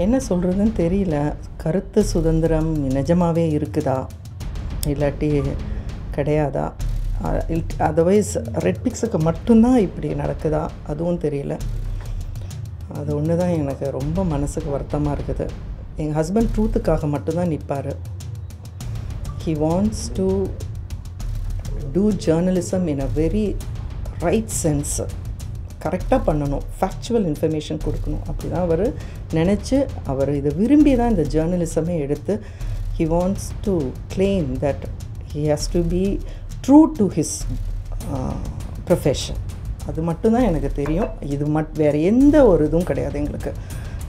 என்ன சொல்கிறதுன்னு தெரியல. கருத்து சுதந்திரம் நிஜமாகவே இருக்குதா இல்லாட்டி கிடையாதா? அதர்வைஸ் ரெட் பிக்ஸுக்கு மட்டும்தான் இப்படி நடக்குதா அதுவும் தெரியல. அது ஒன்று தான் எனக்கு ரொம்ப மனசுக்கு வருத்தமாக இருக்குது. எங்கள் ஹஸ்பண்ட் ட்ரூத்துக்காக மட்டும்தான் நிற்பார். He wants to do journalism in a very right sense. கரெக்டாக பண்ணணும், ஃபேக்சுவல் இன்ஃபர்மேஷன் கொடுக்கணும். அப்படி தான் அவர் நினச்சி அவர் இதை விரும்பி தான் இந்த ஜேர்னலிசமே எடுத்து he wants to claim that he has to be true to his profession. அது மட்டும்தான் எனக்கு தெரியும். இது வேறு எந்த ஒரு இதுவும் கிடையாது எங்களுக்கு.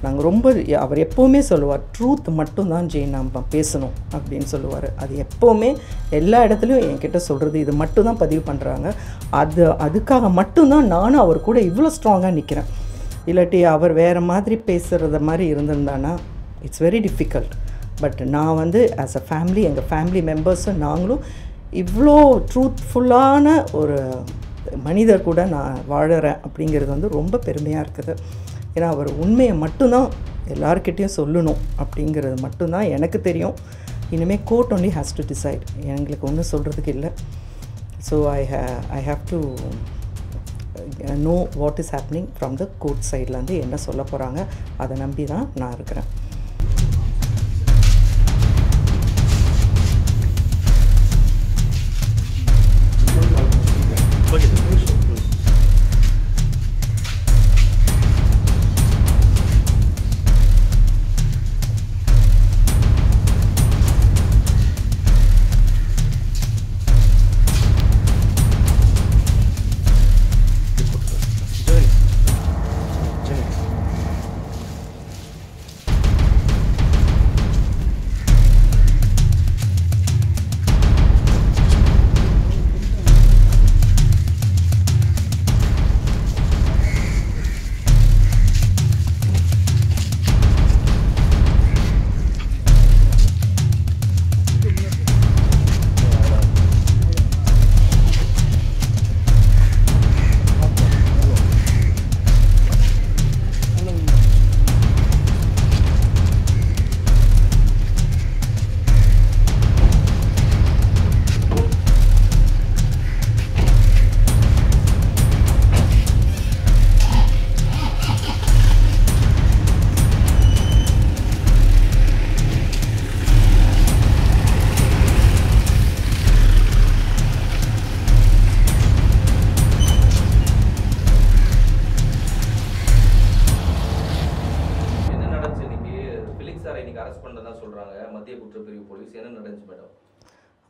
நாங்கள் ரொம்ப அவர் எப்போவுமே சொல்லுவார், ட்ரூத் மட்டும்தான் ஜெயின் நம்ம பேசணும் அப்படின்னு சொல்லுவார். அது எப்போவுமே எல்லா இடத்துலையும் என்கிட்ட சொல்கிறது இது மட்டும்தான் பதிவு பண்ணுறாங்க. அதுக்காக மட்டும்தான் நானும் அவர் கூட இவ்வளோ ஸ்ட்ராங்காக நிற்கிறேன். இல்லாட்டி அவர் வேறு மாதிரி பேசுகிறத மாதிரி இருந்திருந்தானா இட்ஸ் வெரி டிஃபிகல்ட். பட் நான் வந்து ஆஸ் அ ஃபேமிலி, எங்கள் ஃபேமிலி மெம்பர்ஸும் நாங்களும் இவ்வளோ ட்ரூத்ஃபுல்லான ஒரு மனிதர் கூட நான் வாழறேன் அப்படிங்கிறது வந்து ரொம்ப பெருமையாக இருக்குது. ஏன்னா அவர் உண்மையை மட்டும்தான் எல்லார்கிட்டையும் சொல்லணும் அப்படிங்கிறது மட்டும்தான் எனக்கு தெரியும். இனிமேல் court only has to decide. எங்களுக்கு ஒன்றும் சொல்கிறதுக்கு இல்லை. So I have to know what is happening from the court சைட்லேருந்து என்ன சொல்ல போகிறாங்க அதை நம்பி தான் நான் இருக்கிறேன்.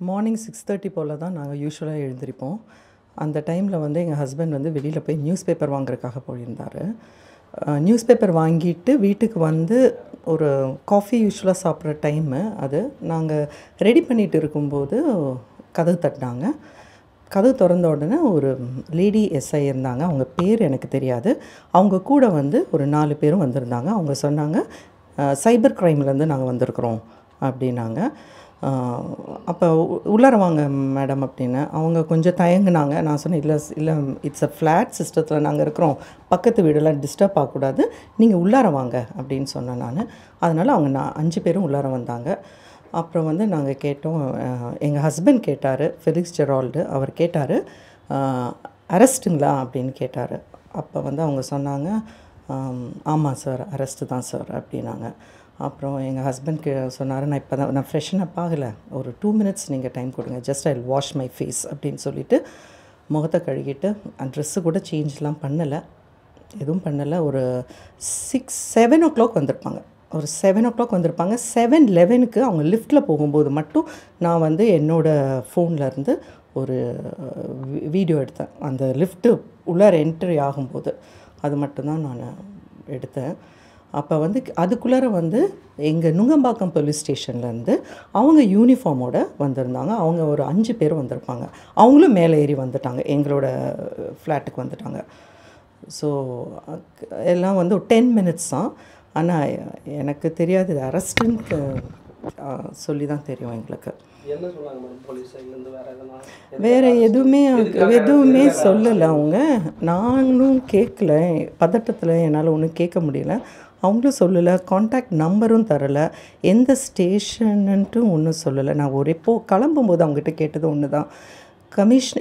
மார்னிங் 6:30 போல் தான் நாங்கள் யூஸ்வலாக எழுந்திருப்போம். அந்த டைமில் வந்து எங்கள் ஹஸ்பண்ட் வந்து வெளியில் போய் நியூஸ் பேப்பர் வாங்குறதுக்காக போயிருந்தார். நியூஸ் பேப்பர் வாங்கிட்டு வீட்டுக்கு வந்து ஒரு காஃபி யூஸ்வலாக சாப்பிட்ற டைமு அது. நாங்கள் ரெடி பண்ணிகிட்டு இருக்கும்போது கதவு தட்டினாங்க. கதவு திறந்த உடனே ஒரு லேடி எஸ்ஐ இருந்தாங்க. அவங்க பேர் எனக்கு தெரியாது. அவங்க கூட வந்து ஒரு 4 பேரும் வந்திருந்தாங்க. அவங்க சொன்னாங்க, சைபர் க்ரைம்லேருந்து நாங்கள் வந்திருக்கிறோம் அப்படின்னாங்க. அப்போ உள்ளார வாங்க மேடம் அப்படின்னு. அவங்க கொஞ்சம் தயங்குனாங்க. நான் சொன்னேன், இல்லை இட்ஸ் அ ஃப்ளாட் சிஸ்டத்தில் நாங்கள் இருக்கிறோம், பக்கத்து வீடெல்லாம் டிஸ்டர்ப் ஆகக்கூடாது, நீங்கள் உள்ளார வாங்க அப்படின்னு சொன்னேன் நான். அதனால் அவங்க 5 பேரும் உள்ளார வந்தாங்க. அப்புறம் வந்து நாங்கள் கேட்டோம். எங்கள் ஹஸ்பண்ட் கேட்டார், ஃபெலிக்ஸ் ஜெரால்டு. அவர் கேட்டார், அரெஸ்ட்டுங்களா அப்படின்னு கேட்டார். அப்போ வந்து அவங்க சொன்னாங்க, ஆமாம் சார், அரெஸ்ட்டு தான் சார் அப்படின்னாங்க. அப்புறம் எங்கள் ஹஸ்பண்ட்க்கு சொன்னார், நான் ஃப்ரெஷ்ஷன் அப் ஆகலை, ஒரு 2 minutes நீங்கள் டைம் கொடுங்க, just I wash my face அப்படின்னு சொல்லிவிட்டு முகத்தை கழுகிட்டு, ட்ரெஸ்ஸு கூட சேஞ்செலாம் பண்ணலை, எதுவும் பண்ணலை. ஒரு 7 o'clock வந்திருப்பாங்க. ஒரு 7 o'clock வந்திருப்பாங்க. 7:11 அவங்க லிஃப்ட்டில் போகும்போது மட்டும் நான் வந்து என்னோடய ஃபோன்லேருந்து ஒரு வீடியோ எடுத்தேன். அந்த லிஃப்ட்டு உள்ளார என்ட்ரி ஆகும்போது அது மட்டும்தான் நான் எடுத்தேன். அப்போ வந்து அதுக்குள்ளார வந்து எங்கள் நுங்கம்பாக்கம் போலீஸ் ஸ்டேஷன்லேருந்து அவங்க யூனிஃபார்மோடு வந்திருந்தாங்க. அவங்க ஒரு 5 பேர் வந்திருப்பாங்க. அவங்களும் மேலே ஏறி வந்துட்டாங்க, எங்களோட ஃப்ளாட்டுக்கு வந்துட்டாங்க. ஸோ எல்லாம் வந்து ஒரு 10 minutes தான். ஆனால் எனக்கு தெரியாது, இது அரெஸ்ட்டுன்னு சொல்லி தான் தெரியும் எங்களுக்கு. வேறு எதுவுமே சொல்லலை அவங்க. நானும் கேட்கல, பதட்டத்தில் என்னால் ஒன்றும் கேட்க முடியல. அவங்களும் சொல்லலை, காண்டாக்ட் நம்பரும் தரலை, எந்த ஸ்டேஷன்னுன்ட்டும் ஒன்றும் சொல்லலை. நான் கிளம்பும்போது அவங்ககிட்ட கேட்டது ஒன்று தான்,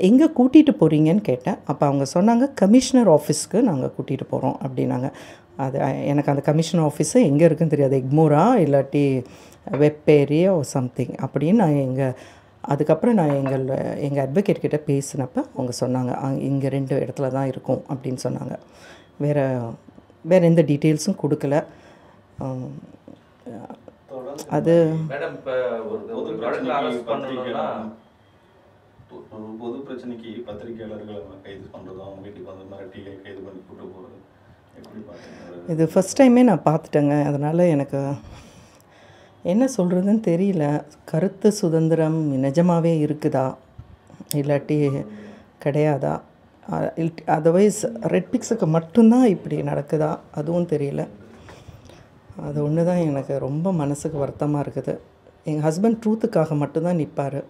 எங்கே கூட்டிகிட்டு போகிறீங்கன்னு கேட்டேன். அப்போ அவங்க சொன்னாங்க, கமிஷனர் ஆஃபீஸ்க்கு நாங்கள் கூட்டிகிட்டு போகிறோம் அப்படின்னாங்க. அது எனக்கு அந்த கமிஷனர் ஆஃபீஸு எங்கே இருக்குதுன்னு தெரியாது, எக்மோரா இல்லாட்டி வெப்பேரியா சம்திங் அப்படின்னு நான் அதுக்கப்புறம் நான் எங்கள் அட்வொகேட் கிட்டே பேசினப்போ அவங்க சொன்னாங்க, இங்கே 2 இடத்துல தான் இருக்கும் அப்படின்னு சொன்னாங்க. வேறு எந்த டீட்டெயில்ஸும் கொடுக்கல. அது பொது பிரச்சனைக்கு பத்திரிகையாளர்களை கைது பண்ணுறதும் அவங்க வீட்டுக்கு வந்து மிரட்டி கைது பண்ணி கூட்டு போகிறது எப்படி பார்த்தீங்க? இது ஃபஸ்ட் டைமே நான் பார்த்துட்டேங்க. அதனால் எனக்கு என்ன சொல்கிறதுன்னு தெரியல. கருத்து சுதந்திரம் நிஜமாகவே இருக்குதா இல்லாட்டி கிடையாதா? அதர்வைஸ் ரெட் பிக்ஸுக்கு மட்டும்தான் இப்படி நடக்குதா அதுவும் தெரியல. அது ஒன்று தான் எனக்கு ரொம்ப மனசுக்கு வருத்தமாக இருக்குது. எங்கள் ஹஸ்பண்ட் ட்ரூத்துக்காக மட்டும்தான் நிற்பார்.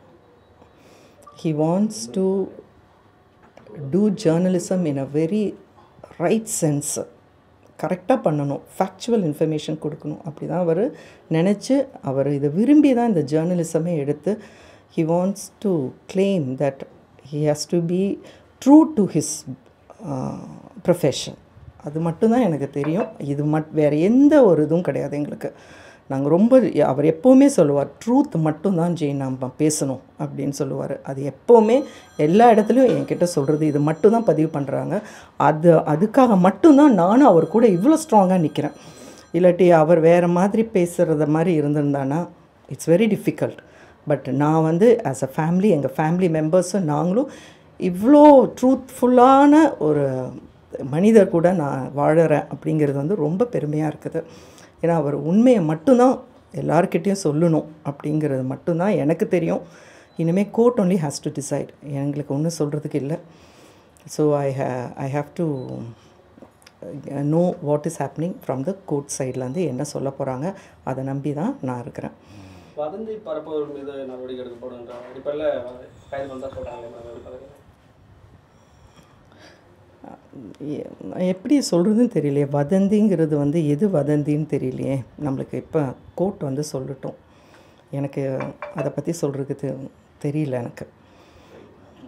He wants to do journalism in a very right sense. கரெக்டாக பண்ணணும், ஃபேக்சுவல் இன்ஃபர்மேஷன் கொடுக்கணும். அப்படி தான் அவர் இதை விரும்பி தான் இந்த ஜேர்னலிசமே எடுத்து he wants to claim that he has to be true to his profession. அது மட்டும்தான் எனக்கு தெரியும். இது வேறு எந்த ஒரு இதுவும் கிடையாது எங்களுக்கு. நாங்கள் அவர் எப்போவுமே சொல்லுவார், ட்ரூத் மட்டும்தான் நம்ம பேசணும் அப்படின்னு சொல்லுவார். அது எப்போவுமே எல்லா இடத்துலையும் என்கிட்ட சொல்கிறது இது மட்டும்தான் பதிவு பண்ணுறாங்க. அதுக்காக மட்டும்தான் நானும் அவர் கூட இவ்வளோ ஸ்ட்ராங்காக நிற்கிறேன். இல்லாட்டி அவர் வேறு மாதிரி பேசுகிறத மாதிரி இருந்திருந்தானா இட்ஸ் வெரி டிஃபிகல்ட். பட் நான் ஆஸ் அ ஃபேமிலி, எங்கள் ஃபேமிலி மெம்பர்ஸும் நாங்களும் இவ்வளோ ட்ரூத்ஃபுல்லான ஒரு மனிதர் கூட நான் வாழறேன் அப்படிங்கிறது ரொம்ப பெருமையாக இருக்குது. ஏன்னா அவர் உண்மையை மட்டும்தான் எல்லாருக்கிட்டேயும் சொல்லணும் அப்படிங்கிறது மட்டும்தான் எனக்கு தெரியும். இனிமேல் court only has to decide, எங்களுக்கு ஒன்றும் சொல்கிறதுக்கு இல்லை. So I have to know what is happening from the court சைட்லேருந்து என்ன சொல்ல போகிறாங்க, அதை நம்பி தான் நான் இருக்கிறேன். வதந்தி பரப்பவர் மீது நடவடிக்கை எடுக்கப்படுன்ற அடிப்படையில் கைது பண்ண சொல்கிறாங்க. எப்படி சொல்கிறதுன்னு தெரியலையே. வதந்திங்கிறது எது வதந்தின்னு தெரியலையே நம்மளுக்கு. இப்போ கோர்ட் சொல்லட்டும். எனக்கு அதை பற்றி சொல்கிறதுக்கு தெரியல எனக்கு.